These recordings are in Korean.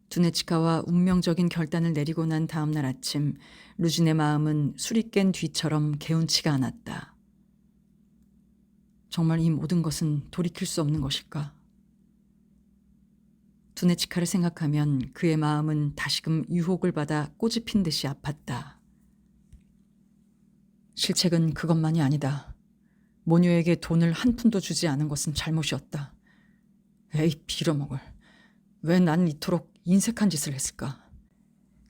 두네치카와 운명적인 결단을 내리고 난 다음 날 아침, 루진의 마음은 술이 깬 뒤처럼 개운치가 않았다. 정말 이 모든 것은 돌이킬 수 없는 것일까? 두네치카를 생각하면 그의 마음은 다시금 유혹을 받아 꼬집힌 듯이 아팠다. 실책은 그것만이 아니다. 모녀에게 돈을 한 푼도 주지 않은 것은 잘못이었다. 에이, 빌어먹을. 왜 난 이토록 인색한 짓을 했을까?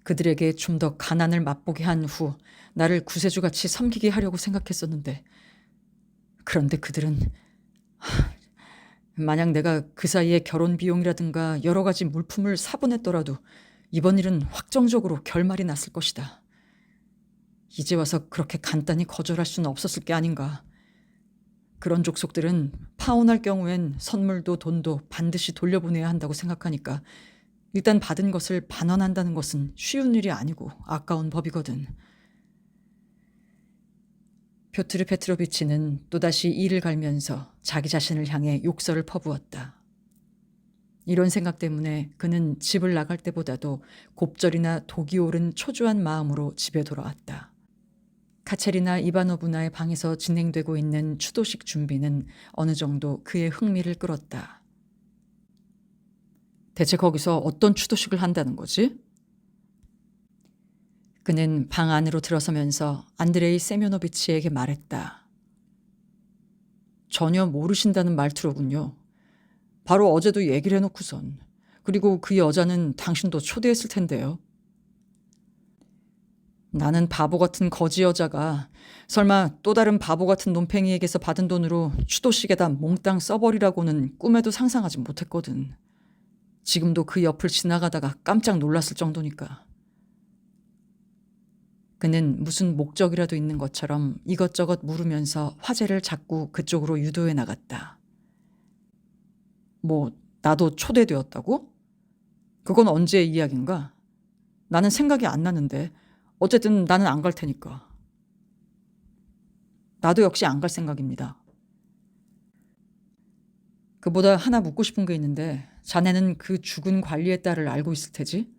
그들에게 좀 더 가난을 맛보게 한 후 나를 구세주같이 섬기게 하려고 생각했었는데, 그런데 그들은 만약 내가 그 사이에 결혼 비용이라든가 여러 가지 물품을 사보냈더라도 이번 일은 확정적으로 결말이 났을 것이다. 이제 와서 그렇게 간단히 거절할 수는 없었을 게 아닌가. 그런 족속들은 파혼할 경우엔 선물도 돈도 반드시 돌려보내야 한다고 생각하니까 일단 받은 것을 반환한다는 것은 쉬운 일이 아니고 아까운 법이거든. 표트르 페트로비치는 또다시 이를 갈면서 자기 자신을 향해 욕설을 퍼부었다. 이런 생각 때문에 그는 집을 나갈 때보다도 곱절이나 독이 오른 초조한 마음으로 집에 돌아왔다. 카체리나 이바노브나의 방에서 진행되고 있는 추도식 준비는 어느 정도 그의 흥미를 끌었다. 대체 거기서 어떤 추도식을 한다는 거지? 그는 방 안으로 들어서면서 안드레이 세면노비치에게 말했다. 전혀 모르신다는 말투로군요. 바로 어제도 얘기를 해놓고선. 그리고 그 여자는 당신도 초대했을 텐데요. 나는 바보 같은 거지 여자가 설마 또 다른 바보 같은 논팽이에게서 받은 돈으로 추도식에다 몽땅 써버리라고는 꿈에도 상상하지 못했거든. 지금도 그 옆을 지나가다가 깜짝 놀랐을 정도니까. 그는 무슨 목적이라도 있는 것처럼 이것저것 물으면서 화제를 자꾸 그쪽으로 유도해 나갔다. 뭐 나도 초대되었다고? 그건 언제의 이야기인가? 나는 생각이 안 나는데 어쨌든 나는 안 갈 테니까. 나도 역시 안 갈 생각입니다. 그보다 하나 묻고 싶은 게 있는데 자네는 그 죽은 관리의 딸을 알고 있을 테지?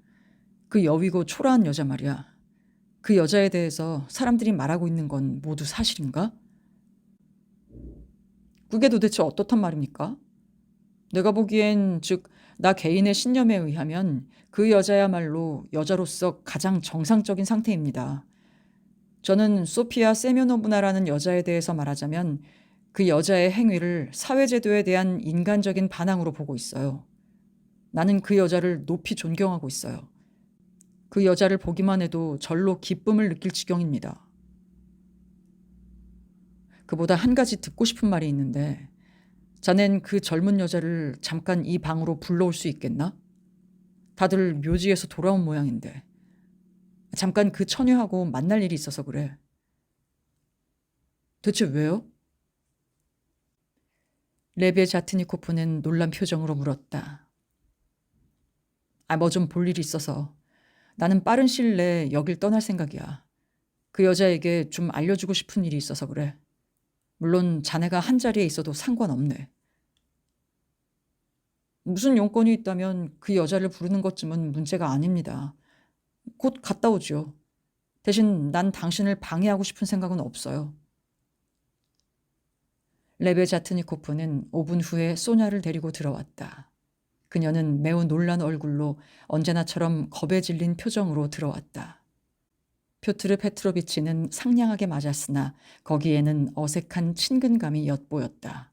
그 여위고 초라한 여자 말이야. 그 여자에 대해서 사람들이 말하고 있는 건 모두 사실인가? 그게 도대체 어떻단 말입니까? 내가 보기엔 즉 나 개인의 신념에 의하면 그 여자야말로 여자로서 가장 정상적인 상태입니다. 저는 소피아 세면노브나라는 여자에 대해서 말하자면 그 여자의 행위를 사회제도에 대한 인간적인 반항으로 보고 있어요. 나는 그 여자를 높이 존경하고 있어요. 그 여자를 보기만 해도 절로 기쁨을 느낄 지경입니다. 그보다 한 가지 듣고 싶은 말이 있는데 자넨 그 젊은 여자를 잠깐 이 방으로 불러올 수 있겠나? 다들 묘지에서 돌아온 모양인데. 잠깐 그 처녀하고 만날 일이 있어서 그래. 대체 왜요? 레베 자트니코프는 놀란 표정으로 물었다. 뭐 좀 볼 일이 있어서. 나는 빠른 시일 내에 여길 떠날 생각이야. 그 여자에게 좀 알려주고 싶은 일이 있어서 그래. 물론 자네가 한 자리에 있어도 상관없네. 무슨 용건이 있다면 그 여자를 부르는 것쯤은 문제가 아닙니다. 곧 갔다 오죠. 대신 난 당신을 방해하고 싶은 생각은 없어요. 레베 자트니코프는 5분 후에 소냐를 데리고 들어왔다. 그녀는 매우 놀란 얼굴로 언제나처럼 겁에 질린 표정으로 들어왔다. 표트르 페트로비치는 상냥하게 맞았으나 거기에는 어색한 친근감이 엿보였다.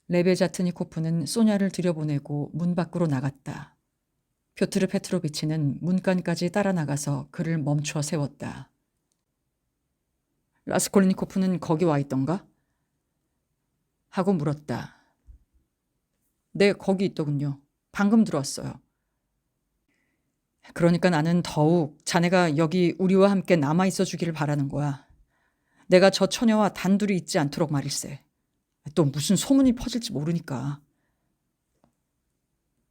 레베 자트니코프는 소냐를 들여보내고 문 밖으로 나갔다. 표트르 페트로비치는 문간까지 따라 나가서 그를 멈춰 세웠다. 라스콜니코프는 거기 와 있던가? 하고 물었다. 네, 거기 있더군요. 방금 들어왔어요. 그러니까 나는 더욱 자네가 여기 우리와 함께 남아있어 주기를 바라는 거야. 내가 저 처녀와 단둘이 있지 않도록 말일세. 또 무슨 소문이 퍼질지 모르니까.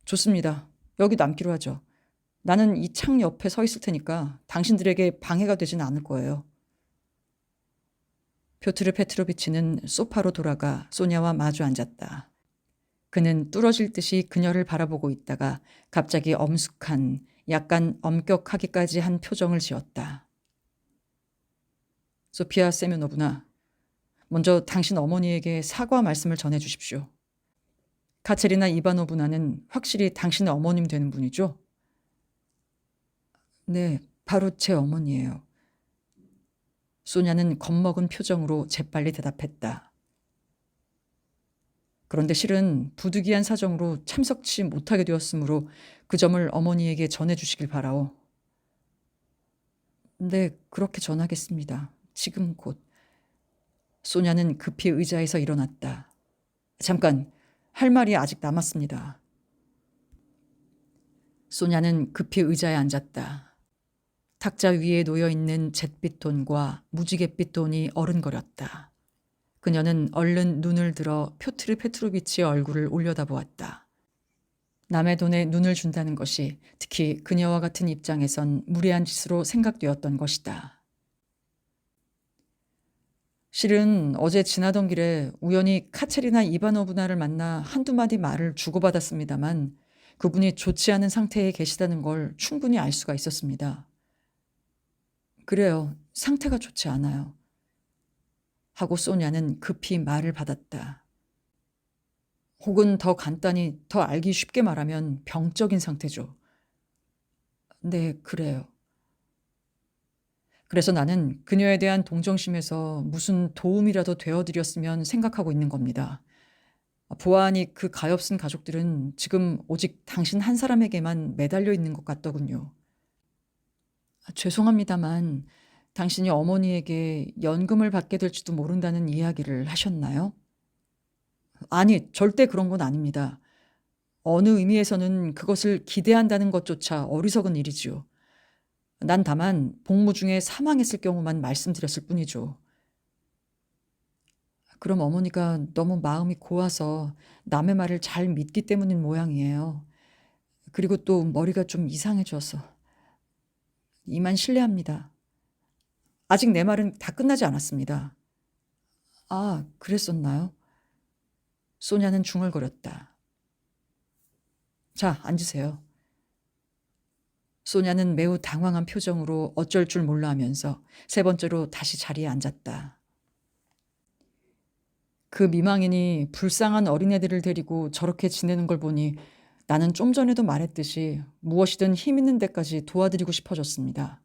좋습니다. 여기 남기로 하죠. 나는 이 창 옆에 서 있을 테니까 당신들에게 방해가 되지는 않을 거예요. 표트르 페트로비치는 소파로 돌아가 소냐와 마주 앉았다. 그는 뚫어질 듯이 그녀를 바라보고 있다가 갑자기 엄숙한, 약간 엄격하기까지 한 표정을 지었다. 소피아 세메노브나, 먼저 당신 어머니에게 사과 말씀을 전해 주십시오. 카체리나 이바노브나는 확실히 당신의 어머님 되는 분이죠? 네, 바로 제 어머니예요. 소냐는 겁먹은 표정으로 재빨리 대답했다. 그런데 실은 부득이한 사정으로 참석치 못하게 되었으므로 그 점을 어머니에게 전해주시길 바라오. 네, 그렇게 전하겠습니다. 지금 곧. 소냐는 급히 의자에서 일어났다. 잠깐, 할 말이 아직 남았습니다. 소냐는 급히 의자에 앉았다. 탁자 위에 놓여있는 잿빛 돈과 무지갯빛 돈이 어른거렸다. 그녀는 얼른 눈을 들어 표트르 페트로비치의 얼굴을 올려다보았다. 남의 돈에 눈을 준다는 것이 특히 그녀와 같은 입장에선 무례한 짓으로 생각되었던 것이다. 실은 어제 지나던 길에 우연히 카체리나 이바노브나를 만나 한두 마디 말을 주고받았습니다만 그분이 좋지 않은 상태에 계시다는 걸 충분히 알 수가 있었습니다. 그래요. 상태가 좋지 않아요. 하고 소냐는 급히 말을 받았다. 혹은 더 간단히 더 알기 쉽게 말하면 병적인 상태죠. 네, 그래요. 그래서 나는 그녀에 대한 동정심에서 무슨 도움이라도 되어드렸으면 생각하고 있는 겁니다. 보아하니 그 가엾은 가족들은 지금 오직 당신 한 사람에게만 매달려 있는 것 같더군요. 죄송합니다만 당신이 어머니에게 연금을 받게 될지도 모른다는 이야기를 하셨나요? 아니, 절대 그런 건 아닙니다. 어느 의미에서는 그것을 기대한다는 것조차 어리석은 일이지요. 난 다만 복무 중에 사망했을 경우만 말씀드렸을 뿐이죠. 그럼 어머니가 너무 마음이 고와서 남의 말을 잘 믿기 때문인 모양이에요. 그리고 또 머리가 좀 이상해져서. 이만 실례합니다. 아직 내 말은 다 끝나지 않았습니다. 아, 그랬었나요? 소냐는 중얼거렸다. 자, 앉으세요. 소냐는 매우 당황한 표정으로 어쩔 줄 몰라 하면서 세 번째로 다시 자리에 앉았다. 그 미망인이 불쌍한 어린애들을 데리고 저렇게 지내는 걸 보니 나는 좀 전에도 말했듯이 무엇이든 힘 있는 데까지 도와드리고 싶어졌습니다.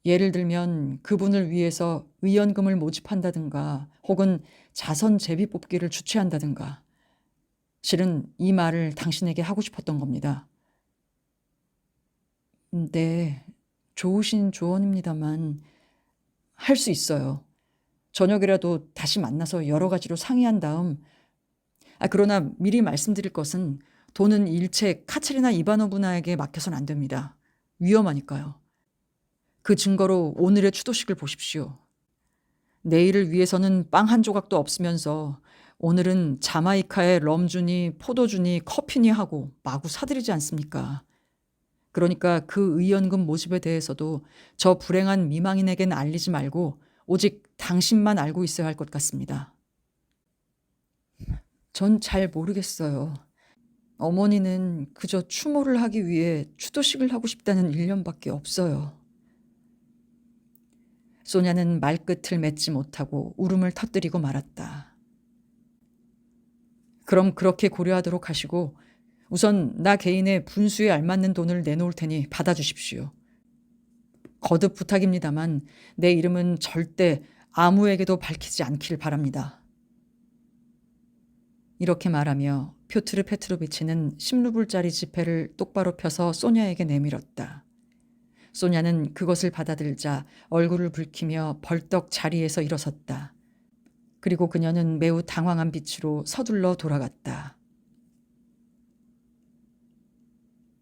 예를 들면 그분을 위해서 의연금을 모집한다든가 혹은 자선 제비 뽑기를 주최한다든가. 실은 이 말을 당신에게 하고 싶었던 겁니다. 네, 좋으신 조언입니다만 할 수 있어요. 저녁이라도 다시 만나서 여러 가지로 상의한 다음 그러나 미리 말씀드릴 것은 돈은 일체 카체리나 이바노브나에게 맡겨선 안 됩니다. 위험하니까요. 그 증거로 오늘의 추도식을 보십시오. 내일을 위해서는 빵 한 조각도 없으면서 오늘은 자마이카에 럼주니 포도주니 커피니 하고 마구 사들이지 않습니까? 그러니까 그 의연금 모집에 대해서도 저 불행한 미망인에겐 알리지 말고 오직 당신만 알고 있어야 할 것 같습니다. 전 잘 모르겠어요. 어머니는 그저 추모를 하기 위해 추도식을 하고 싶다는 일념밖에 없어요. 소냐는 말끝을 맺지 못하고 울음을 터뜨리고 말았다. 그럼 그렇게 고려하도록 하시고 우선 나 개인의 분수에 알맞는 돈을 내놓을 테니 받아주십시오. 거듭 부탁입니다만 내 이름은 절대 아무에게도 밝히지 않길 바랍니다. 이렇게 말하며 표트르 페트로비치는 10루블짜리 지폐를 똑바로 펴서 소냐에게 내밀었다. 소냐는 그것을 받아들자 얼굴을 붉히며 벌떡 자리에서 일어섰다. 그리고 그녀는 매우 당황한 빛으로 서둘러 돌아갔다.